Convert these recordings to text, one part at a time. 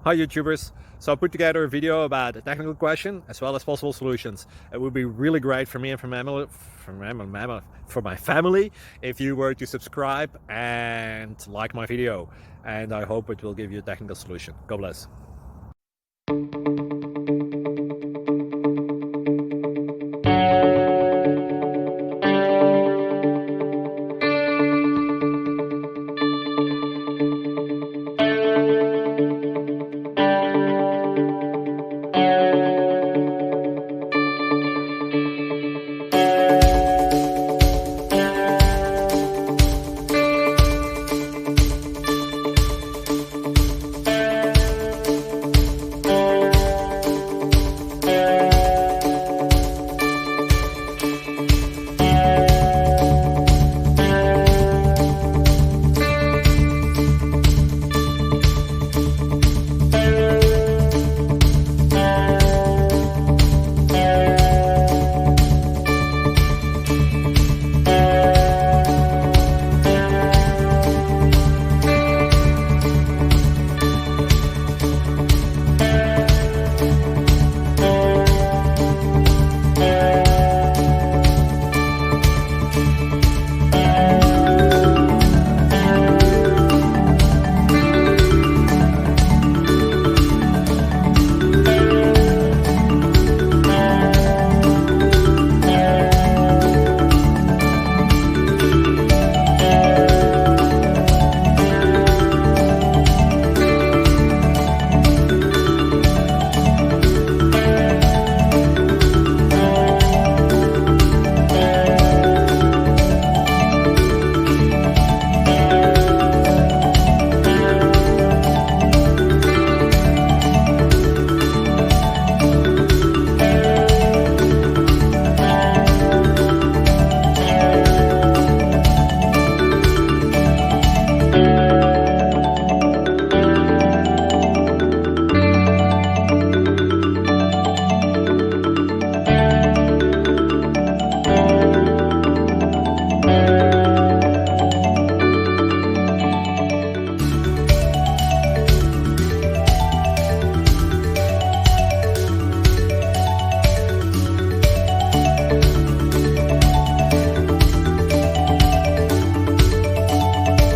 Hi YouTubers! So I put together a video about a technical question as well as possible solutions. It would be really great for me and for my family if you were to subscribe and like my video, and I hope it will give you a technical solution. God bless.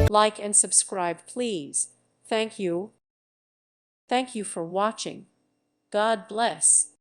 Like and subscribe, please. Thank you. Thank you for watching. God bless.